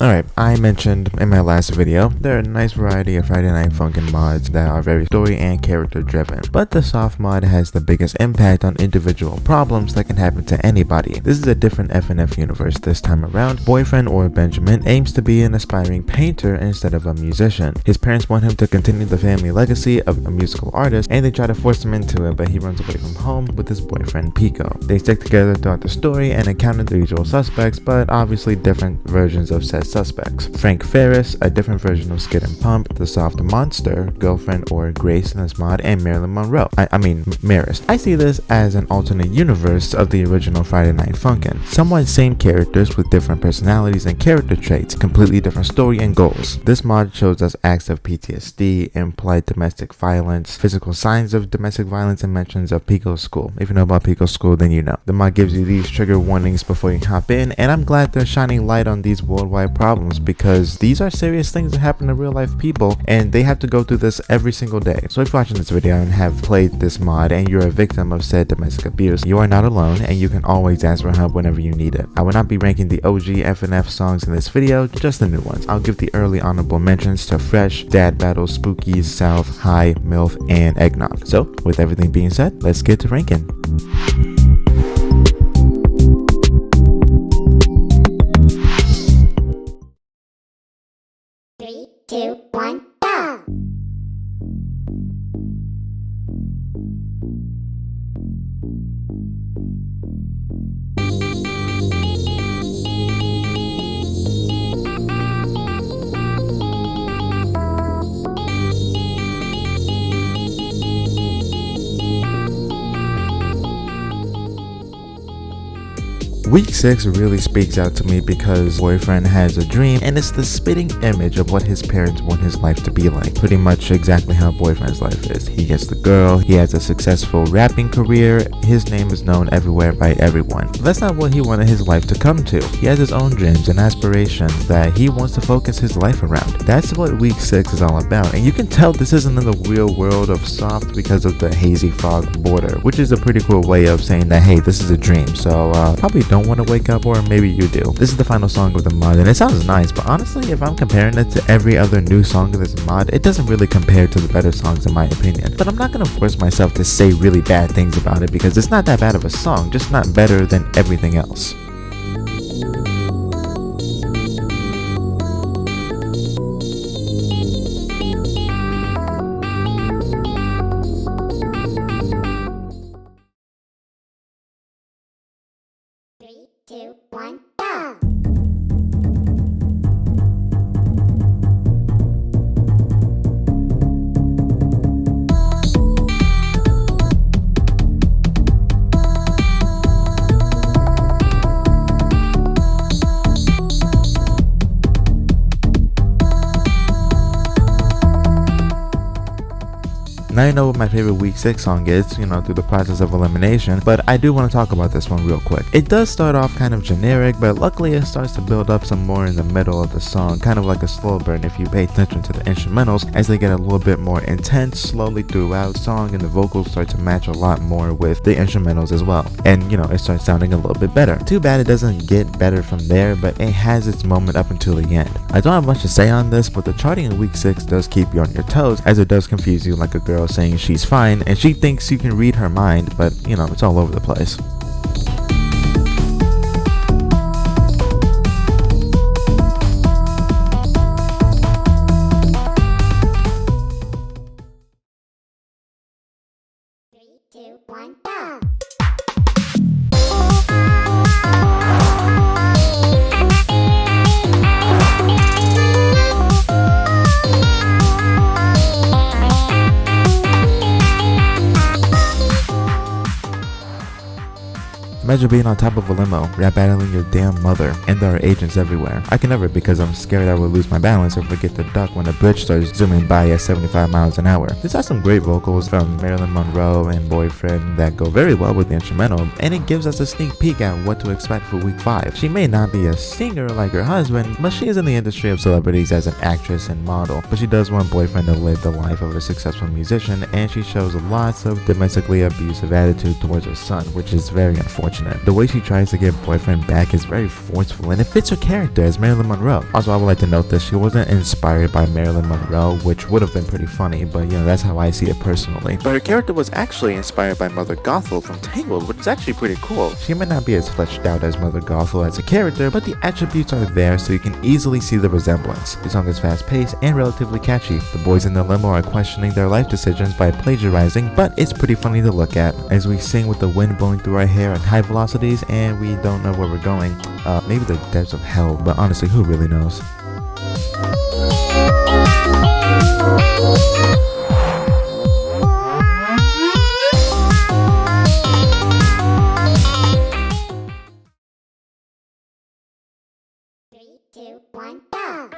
Alright, I mentioned in my last video, there are a nice variety of Friday Night Funkin' mods that are very story and character driven, but the soft mod has the biggest impact on individual problems that can happen to anybody. This is a different FNF universe this time around. Boyfriend, or Benjamin, aims to be an aspiring painter instead of a musician. His parents want him to continue the family legacy of a musical artist, and they try to force him into it, but he runs away from home with his boyfriend Pico. They stick together throughout the story and encounter the usual suspects, but obviously different versions of said suspects. Frank Ferris, a different version of Skid and Pump, the soft monster, girlfriend or Grace in this mod, and Marilyn Monroe. I mean Marist. I see this as an alternate universe of the original Friday Night Funkin'. Somewhat same characters with different personalities and character traits, completely different story and goals. This mod shows us acts of PTSD, implied domestic violence, physical signs of domestic violence, and mentions of Pico's school. If you know about Pico's school, then you know. The mod gives you these trigger warnings before you hop in, and I'm glad they're shining light on these worldwide problems because these are serious things that happen to real life people and they have to go through this every single day. So if you're watching this video and have played this mod and you're a victim of said domestic abuse, you are not alone and you can always ask for help whenever you need it. I will not be ranking the OG FNF songs in this video, just the new ones. I'll give the early honorable mentions to Fresh, Dad Battle, Spooky, South, High, MILF, and Eggnog. So with everything being said, let's get to ranking. Three, two, one, go! Week 6 really speaks out to me because Boyfriend has a dream and it's the spitting image of what his parents want his life to be like. Pretty much exactly how Boyfriend's life is. He gets the girl, he has a successful rapping career, his name is known everywhere by everyone. But that's not what he wanted his life to come to. He has his own dreams and aspirations that he wants to focus his life around. That's what Week 6 is all about, and you can tell this isn't in the real world of soft because of the hazy fog border, which is a pretty cool way of saying that hey, this is a dream, so probably don't want to wake up, or maybe you do. This is the final song of the mod and it sounds nice, but honestly if I'm comparing it to every other new song of this mod, it doesn't really compare to the better songs in my opinion. But I'm not gonna force myself to say really bad things about it because it's not that bad of a song, just not better than everything else. Three, two, one, go! Now you know what my favorite Week 6 song is, you know, through the process of elimination, but I do want to talk about this one real quick. It does start off kind of generic, but luckily it starts to build up some more in the middle of the song, kind of like a slow burn if you pay attention to the instrumentals as they get a little bit more intense slowly throughout the song, and the vocals start to match a lot more with the instrumentals as well. And you know, it starts sounding a little bit better. Too bad it doesn't get better from there, but it has its moment up until the end. I don't have much to say on this, but the charting in Week 6 does keep you on your toes, as it does confuse you like a girl saying she's fine and she thinks you can read her mind, but you know, it's all over the place. Three, two, one, go! Imagine being on top of a limo, rap battling your damn mother, and there are agents everywhere. I can never because I'm scared I will lose my balance or forget to duck when a bridge starts zooming by at 75 miles an hour. This has some great vocals from Marilyn Monroe and Boyfriend that go very well with the instrumental, and it gives us a sneak peek at what to expect for Week 5. She may not be a singer like her husband, but she is in the industry of celebrities as an actress and model, but she does want Boyfriend to live the life of a successful musician, and she shows lots of domestically abusive attitude towards her son, which is very unfortunate. unfortunate. The way she tries to get boyfriend back is very forceful, and it fits her character as Marilyn Monroe. Also, I would like to note that she wasn't inspired by Marilyn Monroe, which would have been pretty funny, but that's how I see it personally. But her character was actually inspired by Mother Gothel from Tangled, which is actually pretty cool. She may not be as fleshed out as Mother Gothel as a character, but the attributes are there so you can easily see the resemblance. The song is fast-paced and relatively catchy. The boys in the limo are questioning their life decisions by plagiarizing, but it's pretty funny to look at as we sing with the wind blowing through our hair at high velocities and we don't know where we're going. Maybe the depths of hell, but honestly, who really knows? Three, two, one, go!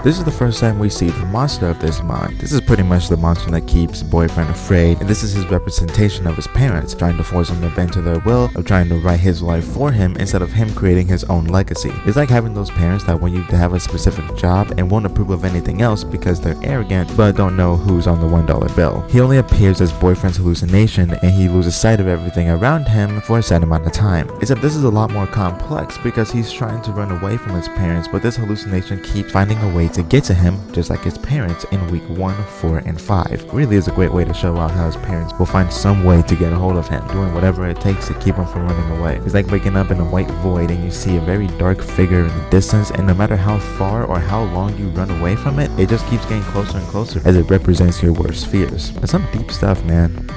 This is the first time we see the monster of this mod. This is pretty much the monster that keeps boyfriend afraid, and this is his representation of his parents, trying to force him to bend to their will, of trying to write his life for him instead of him creating his own legacy. It's like having those parents that want you to have a specific job and won't approve of anything else because they're arrogant but don't know who's on the $1 bill. He only appears as boyfriend's hallucination and he loses sight of everything around him for a set amount of time. Except this is a lot more complex because he's trying to run away from his parents, but this hallucination keeps finding a way to get to him, just like his parents in week 1, 4, and 5. Really is a great way to show out how his parents will find some way to get a hold of him, doing whatever it takes to keep him from running away. It's like waking up in a white void and you see a very dark figure in the distance, and no matter how far or how long you run away from it, it just keeps getting closer and closer as it represents your worst fears. That's some deep stuff, man.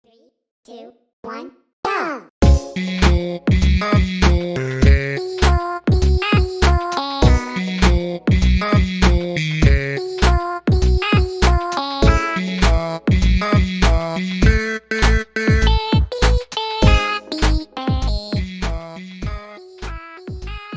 Three, two, one, go!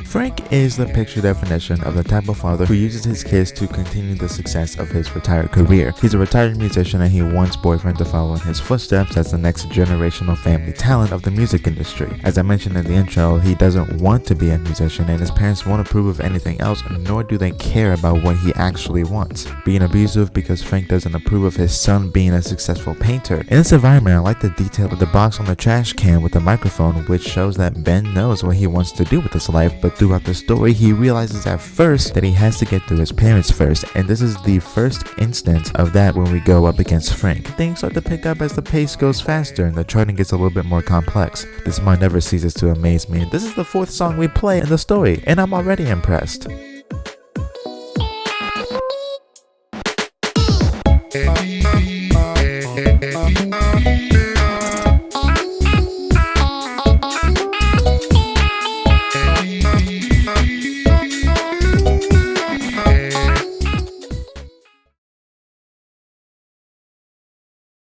Frank is the picture definition of the type of father who uses his kids to continue the success of his retired career. He's a retired musician and he wants boyfriend to follow in his footsteps as the next generational family talent of the music industry. As I mentioned in the intro, he doesn't want to be a musician and his parents won't approve of anything else, nor do they care about what he actually wants. Being abusive because Frank doesn't approve of his son being a successful painter. In this environment, I like the detail of the box on the trash can with the microphone, which shows that Ben knows what he wants to do with his life, but throughout the story, he realizes at first that he has to get through his parents first, and this is the first instance of that when we go up against Frank. Things start to pick up as the pace goes faster and the charting gets a little bit more complex. This mod never ceases to amaze me. This is the 4th song we play in the story, and I'm already impressed.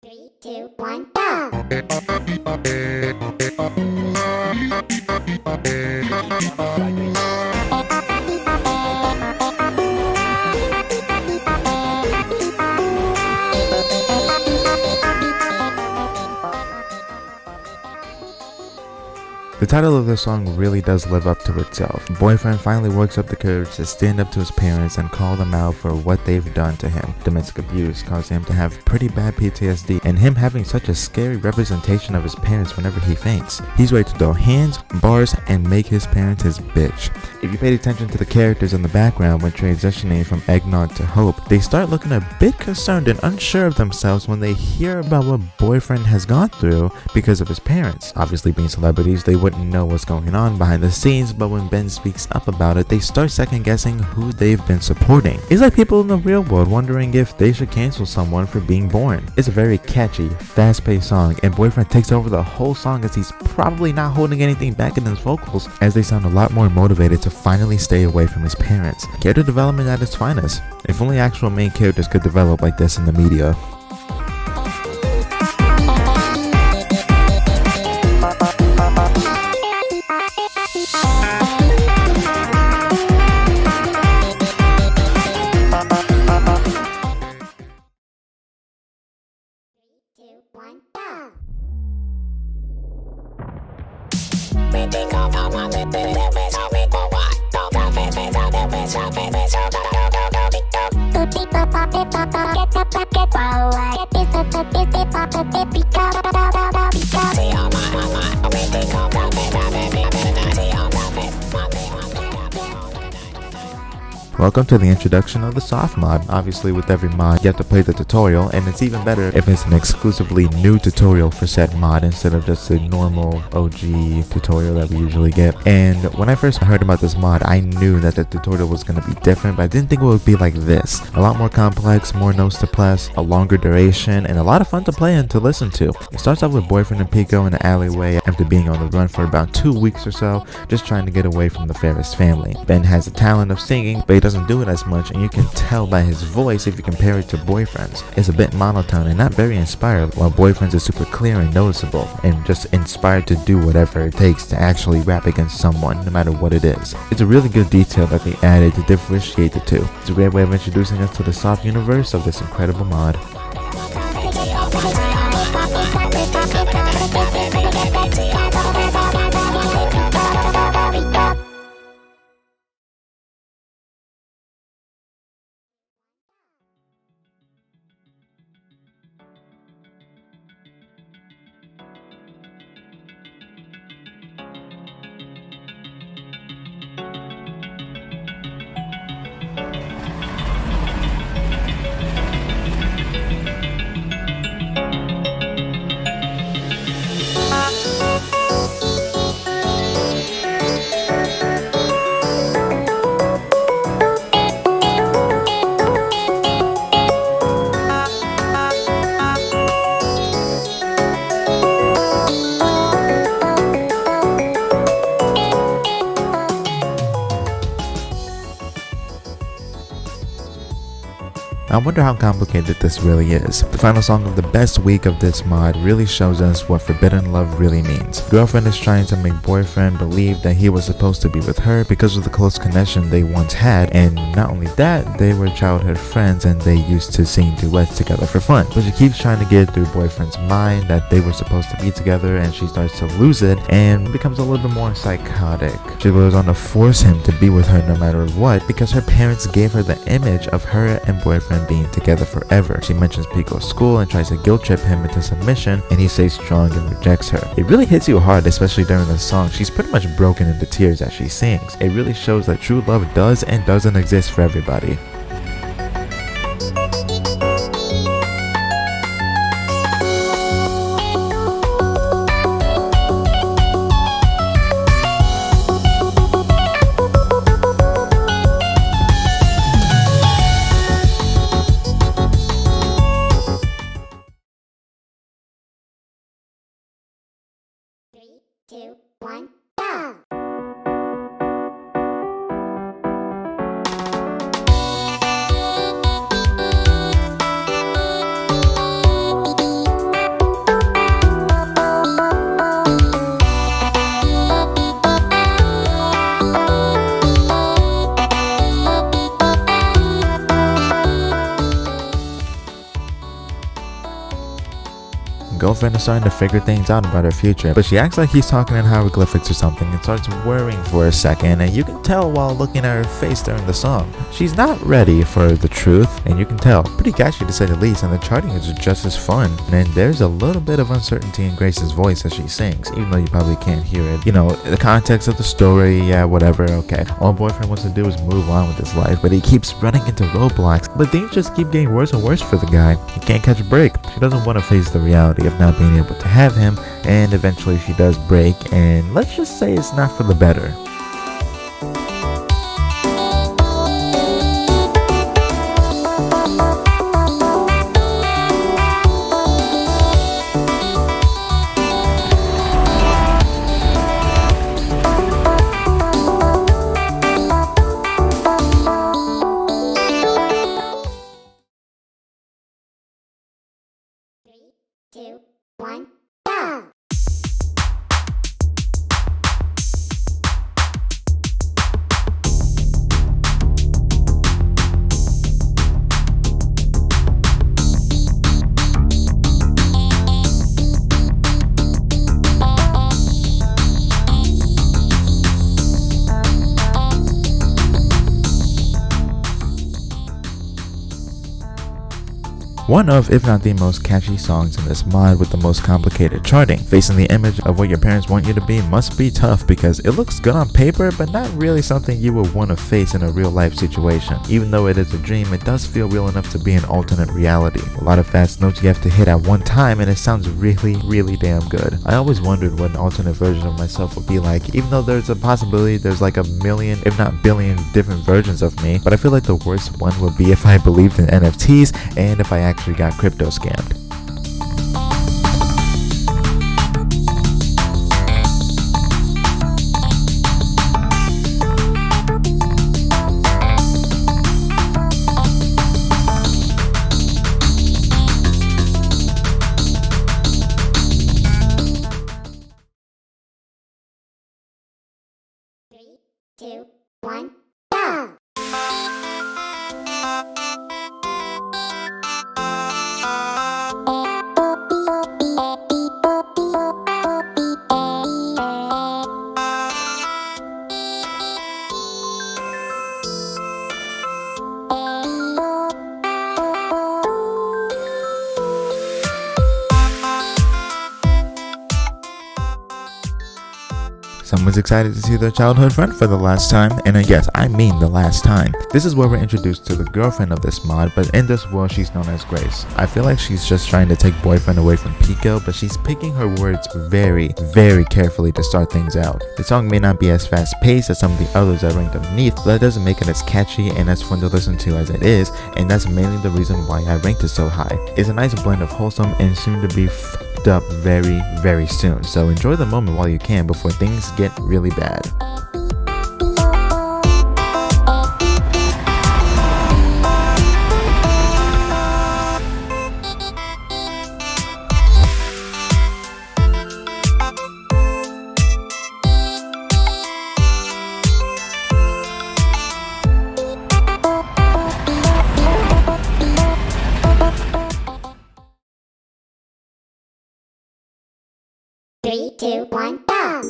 Three, two, one, go! The title of the song really does live up to itself. Boyfriend finally works up the courage to stand up to his parents and call them out for what they've done to him. Domestic abuse caused him to have pretty bad PTSD, and him having such a scary representation of his parents whenever he faints. He's ready to throw hands, bars, and make his parents his bitch. If you paid attention to the characters in the background when transitioning from Eggnog to Hope, they start looking a bit concerned and unsure of themselves when they hear about what Boyfriend has gone through because of his parents. Obviously, being celebrities, they wouldn't quite know what's going on behind the scenes, but when Ben speaks up about it, they start second guessing who they've been supporting. It's like people in the real world wondering if they should cancel someone for being born. It's a very catchy, fast-paced song, and Boyfriend takes over the whole song as he's probably not holding anything back in his vocals, as they sound a lot more motivated to finally stay away from his parents. Character development at its finest. If only actual main characters could develop like this in the media. Welcome to the introduction of the soft mod. Obviously with every mod you have to play the tutorial, and it's even better if it's an exclusively new tutorial for said mod instead of just a normal OG tutorial that we usually get. And when I first heard about this mod, I knew that the tutorial was going to be different, but I didn't think it would be like this. A lot more complex, more notes to press, a longer duration, and a lot of fun to play and to listen to. It starts off with Boyfriend and Pico in the alleyway after being on the run for about 2 weeks or so, just trying to get away from the Ferris family. Ben has the talent of singing, but he doesn't do it as much, and you can tell by his voice if you compare it to Boyfriend's. It's a bit monotone and not very inspired, while Boyfriend's is super clear and noticeable, and just inspired to do whatever it takes to actually rap against someone, no matter what it is. It's a really good detail that they added to differentiate the two. It's a great way of introducing us to the soft universe of this incredible mod. I wonder how complicated this really is. The final song of the best week of this mod really shows us what forbidden love really means. Girlfriend is trying to make Boyfriend believe that he was supposed to be with her because of the close connection they once had, and not only that, they were childhood friends and they used to sing duets together for fun. But she keeps trying to get through Boyfriend's mind that they were supposed to be together, and she starts to lose it and becomes a little bit more psychotic. She goes on to force him to be with her no matter what because her parents gave her the image of her and Boyfriend being together forever. She mentions Pico's school and tries to guilt trip him into submission, and he stays strong and rejects her. It really hits you hard, especially during the song. She's pretty much broken into tears as she sings. It really shows that true love does and doesn't exist for everybody. Three, two, one, go! Girlfriend is starting to figure things out about her future, but she acts like he's talking in hieroglyphics or something and starts worrying for a second, and you can tell while looking at her face during the song. She's not ready for the truth, and you can tell. Pretty catchy to say the least, and the charting is just as fun. And there's a little bit of uncertainty in Grace's voice as she sings, even though you probably can't hear it. You know, the context of the story, yeah, whatever, okay. All Boyfriend wants to do is move on with his life, but he keeps running into roadblocks. But things just keep getting worse and worse for the guy. He can't catch a break. She doesn't want to face the reality reality of not being able to have him, and eventually she does break, and let's just say it's not for the better. Three, two, one, go! One of, if not the most catchy songs in this mod with the most complicated charting. Facing the image of what your parents want you to be must be tough because it looks good on paper but not really something you would want to face in a real life situation. Even though it is a dream, it does feel real enough to be an alternate reality. A lot of fast notes you have to hit at one time and it sounds really damn good. I always wondered what an alternate version of myself would be like, even though there's a possibility there's like a million if not billion different versions of me, but I feel like the worst one would be if I believed in NFTs and if I actually got crypto scammed. Three, two, one, go! Someone's excited to see their childhood friend for the last time, and yes, I mean the last time. This is where we're introduced to the girlfriend of this mod, but in this world she's known as Grace. I feel like she's just trying to take boyfriend away from Pico, but she's picking her words very carefully to start things out. The song may not be as fast paced as some of the others I ranked underneath, but that doesn't make it as catchy and as fun to listen to as it is, and that's mainly the reason why I ranked it so high. It's a nice blend of wholesome and soon to be f***ed up very soon, so enjoy the moment while you can before things get really bad. Three, two, one, go!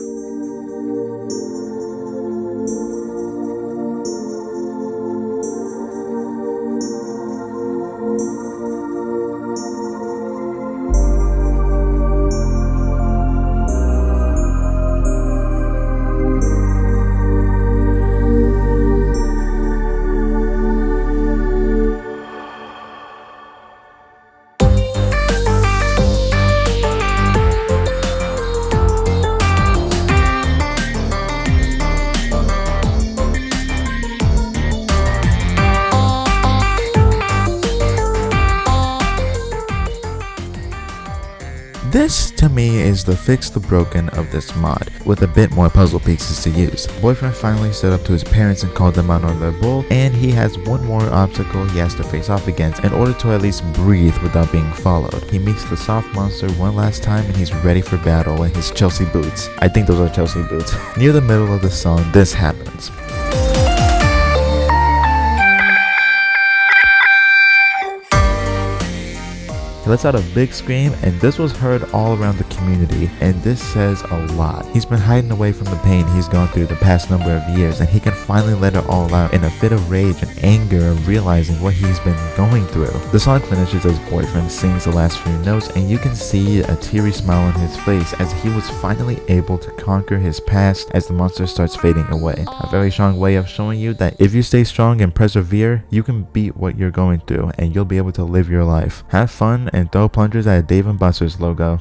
This, to me, is the fix the broken of this mod, with a bit more puzzle pieces to use. Boyfriend finally stood up to his parents and called them out on their bull, and he has one more obstacle he has to face off against in order to at least breathe without being followed. He meets the soft monster one last time and he's ready for battle in his Chelsea boots. I think those are Chelsea boots. Near the middle of the song, this happens. He lets out a big scream, and this was heard all around the community, and this says a lot. He's been hiding away from the pain he's gone through the past number of years, and he can finally let it all out in a fit of rage and anger of realizing what he's been going through. The song finishes as Boyfriend sings the last few notes, and you can see a teary smile on his face as he was finally able to conquer his past as the monster starts fading away. A very strong way of showing you that if you stay strong and persevere, you can beat what you're going through, and you'll be able to live your life. Have fun and throw plungers at a Dave & Buster's logo.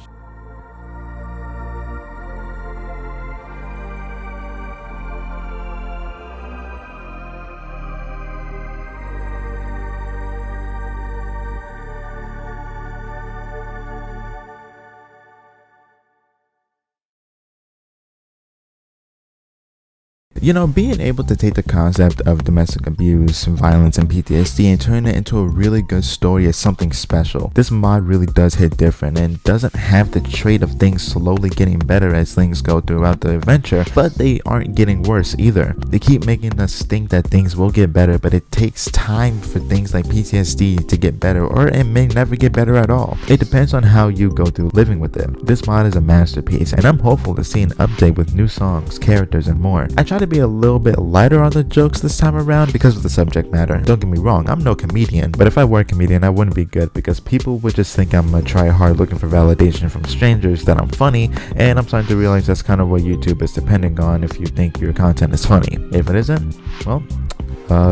You know, being able to take the concept of domestic abuse, violence, and PTSD and turn it into a really good story is something special. This mod really does hit different and doesn't have the trait of things slowly getting better as things go throughout the adventure, but they aren't getting worse either. They keep making us think that things will get better, but it takes time for things like PTSD to get better, or it may never get better at all. It depends on how you go through living with it. This mod is a masterpiece, and I'm hopeful to see an update with new songs, characters, and more. I try to be a little bit lighter on the jokes this time around because of the subject matter. Don't get me wrong, I'm no comedian, but if I were a comedian I wouldn't be good because people would just think I'm a try-hard looking for validation from strangers that I'm funny, and I'm starting to realize that's kind of what YouTube is depending on if you think your content is funny. If it isn't, well,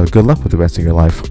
good luck with the rest of your life.